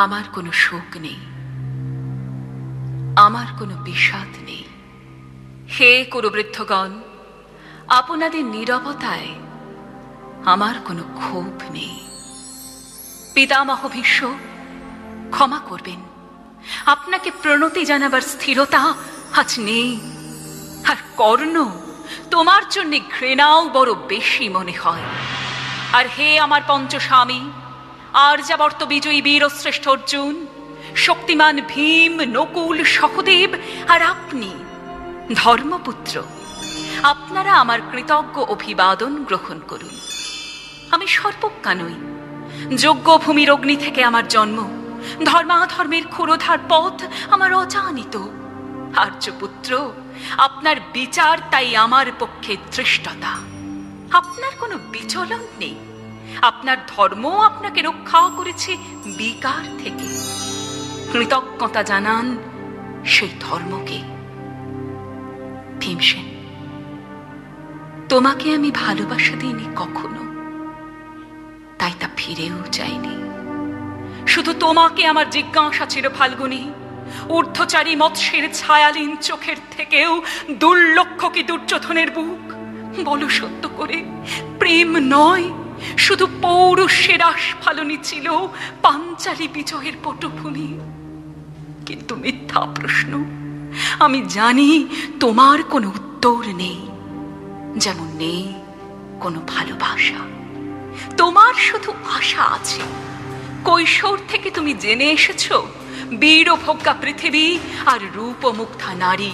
আমার কোনো শোক নেই, আমার কোনো বিষাদ নেই। হে কুরুবৃদ্ধগণ, আপনাদের নীরবতায় আমার কোনো ক্ষোভ নেই। পিতামহ ভীষ্ম, ক্ষমা করবেন, আপনাকে প্রণতি জানাবার স্থিরতা আজ নেই। আর কর্ণ, তোমার জন্য ঘৃণাও বড় বেশি মনে হয়। আর হে আমার পঞ্চস্বামী, আর্যাবর্ত বিজয়ী বীরশ্রেষ্ঠ অর্জুন, শক্তিমান ভীম, নকুল, সহদেব আর আপনি ধর্মপুত্র, আপনারা আমার কৃতজ্ঞ অভিবাদন গ্রহণ করুন। আমি সর্বজ্ঞা নই, যজ্ঞ ভূমির অগ্নি থেকে আমার জন্ম, ধর্মাধর্মের ক্ষুরোধার পথ আমার অজানিত। আর্যপুত্র, আপনার বিচার তাই আমার পক্ষে ধৃষ্টতা। আপনার কোনো বিচলন নেই, আপনার ধর্ম আপনাকে রক্ষা করেছে বিকার থেকে। কৃতজ্ঞতা জানান সেই ধর্মকে। ভীমসেন, তোমাকে আমি ভালোবাসা দিইনি কখনো, তাই তা ফিরেও চাইনি। শুধু তোমাকে আমার জিজ্ঞাসা ছিল ফাল্গুনী, ঊর্ধ্বচারী মৎস্যের ছায়ালীন চোখের থেকেও দুর্লক্ষ কি দুর্যোধনের বুক? বলো সত্য করে, প্রেম নয়, শুধু পৌরুষের আস্ফালনই ছিল পাঞ্চালী বিজয়ের পটভূমি। কিন্তু মিথ্যা প্রশ্ন, আমি জানি তোমার কোনো উত্তর নেই, যেমন নেই কোনো ভালোবাসা। তোমার শুধু আশা আছে। কৈশোর থেকে তুমি জেনে এসেছ বীরভোগ্যা পৃথিবী আর রূপমুগ্ধা নারী।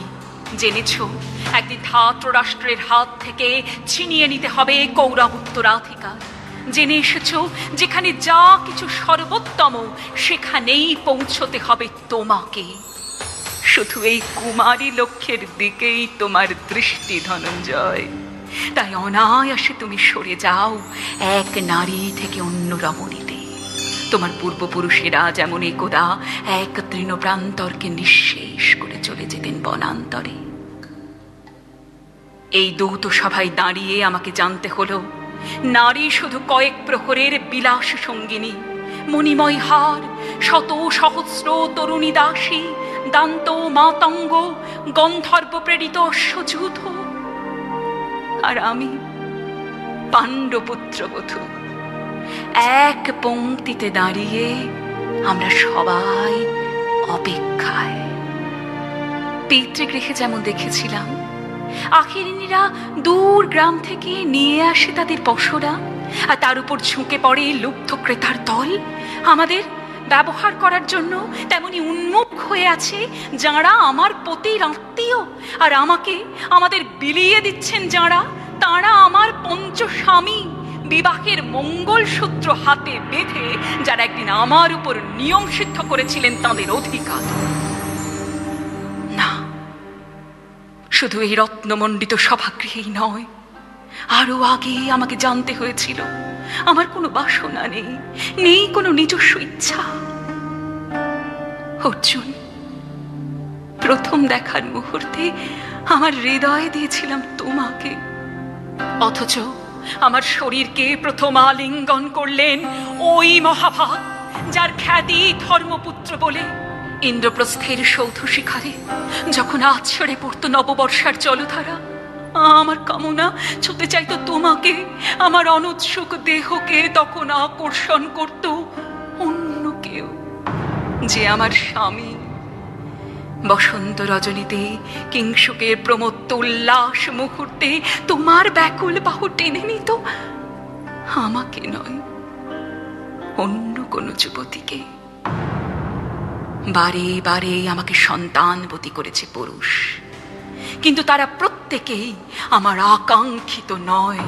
জেনেছ একদিন ধাতরাষ্ট্রের হাত থেকে ছিনিয়ে নিতে হবে কৌরব উত্তরাধিকার। জেনে এসেছ যেখানে যা কিছু সর্বোত্তম সেখানেই পৌঁছতে হবে তোমাকে। শুধু এই কুমারী লক্ষ্যের দিকেই তোমার দৃষ্টি ধনঞ্জয়। তাই অনায়াসে তুমি সরে যাও এক নারী থেকে অন্য রমণীতে। তোমার পূর্বপুরুষেরা যেমন একদা এক তৃণপ্রান্তরকে নিঃশেষ করে চলে যেতেন বনান্তরে। এই দৌত সভায় দাঁড়িয়ে আমাকে জানতে হলো নারী শুধু কয়েক প্রহরের বিলাস সঙ্গিনী, মণিময় হার, শত সহস্র তরুণী দাসী, দান্ত মাতঙ্গ, গন্ধর্ব প্রেরিত অশ্বযুধ। আর আমি পাণ্ডবপুত্রবধূ। এক পংক্তিতে দাঁড়িয়ে আমরা সবাই অপেক্ষায়। পিতৃগৃহে যেমন দেখেছিলাম আখিরিনীরা দূর গ্রাম থেকে নিয়ে আসে তাদের পশরা, আর তার উপর ঝুঁকে পড়ে লুব্ধ ক্রেতার দল আমাদের ব্যবহার করার জন্য, তেমনি উন্মুখ হয়ে আছে যাঁরা আমার পতির আত্মীয়, আর আমাকে আমাদের বিলিয়ে দিচ্ছেন যাঁরা, তাঁরা আমার পঞ্চস্বামী। বিবাহের মঙ্গলসূত্র হাতে বেঁধে যারা একদিন আমার উপর নিয়ম সিদ্ধ করেছিলেন তাঁদের অধিকার। না, শুধু এই রত্নমণ্ডিত সভাগৃহেই নয়, আরো আগে আমাকে জানতে হয়েছিল আমার কোনো বাসনা নেই, নেই কোনো নিজস্ব ইচ্ছা। অর্জুন, প্রথম দেখার মুহূর্তে আমার হৃদয় দিয়েছিলাম তোমাকে, অথচ আমার শরীরকে প্রথম আলিঙ্গন করলেন ওই মহাভাগ যার খ্যাতি ধর্মপুত্র বলে। ইন্দ্রপ্রস্থের সৌধ শিখরে যখন আছড়ে পড়ত নববর্ষার জলধারা, আমার কামনা ছুতে চাইতো তোমাকে, আমার অনুৎসুক দেহকে তখন আকর্ষণ করত অন্য কেউ, যে আমার স্বামী। বসন্ত রজনীতে কিংসুকের প্রমত্ত উল্লাস মুহূর্তে তোমার ব্যাকুল বাহু টেনে নিত আমাকে নয়, অন্য কোনো যুবতীকে। বারে বারে আমাকে সন্তানবতী করেছে পুরুষ, কিন্তু তারা প্রত্যেকেই আমার আকাঙ্ক্ষিত নয়।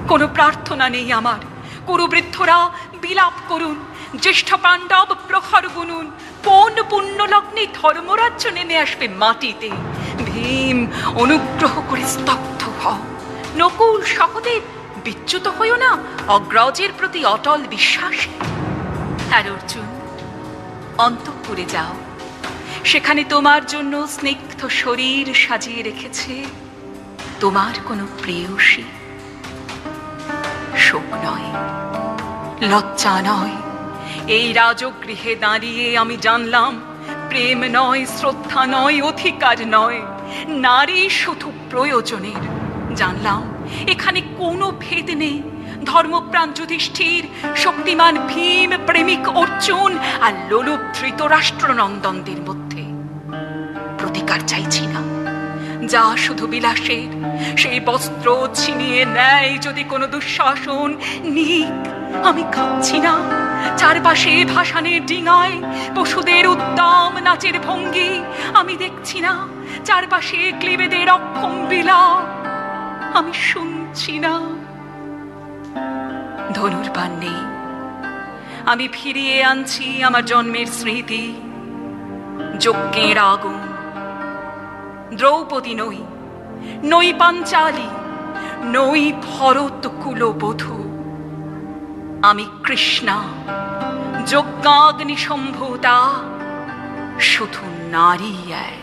কোনো প্রার্থনা নেই আমার। কুরুবৃদ্ধরা বিলাপ করুন, জ্যেষ্ঠ পাণ্ডব প্রহর গুনুন, কোন পুণ্য লগ্নে ধর্মরাজ্য নেমে আসবে মাটিতে। ভীম, অনুগ্রহ করে স্তব্ধ হও। নকুল, সহদেব, বিচ্যুত হইও না অগ্রজের প্রতি অটল বিশ্বাসে। আর অর্জুন, অন্তঃপুরে যাও, সেখানে তোমার জন্য স্নিগ্ধ শরীর সাজিয়ে রেখেছে তোমার কোনো প্রেয়সী। শোক নয়, লজ্জা নয়, এই রাজগৃহে দাঁড়িয়ে আমি জানলাম, প্রেম নয়, শ্রদ্ধা নয়, অধিকার নয়, নারী শুধু প্রয়োজনের। জানলাম এখানে কোনো ভেদ নেই ধর্মপ্রাণ যুধিষ্ঠির, শক্তিমান ভীম, প্রেমিক অর্জুন আর লোলুপ ধৃতরাষ্ট্রনন্দনদের মধ্যে। প্রতিকার চাইছি না, যা শুধু বিলাসের, সেই বস্ত্র ছিনিয়ে নেয় যদি কোনো দুঃশাসন, নিক। আমি খাচ্ছি না চারপাশে ভাসানের ডিঙায় পশুদের উদ্দাম নাচের ভঙ্গি। আমি দেখছি না চারপাশে ক্লীবেদের অক্ষম বিলাপ। আমি শুনছি না। ধনুর্বাণ নেই, আমি ফিরিয়ে আনছি আমার জন্মের স্মৃতি, যজ্ঞের আগুন। দ্রৌপদী নই, নই পাঞ্চালী, নই ভরত কুলবধূ। আমি কৃষ্ণা, যজ্ঞাগ্নি সম্ভূতা, শুধু নারী এক।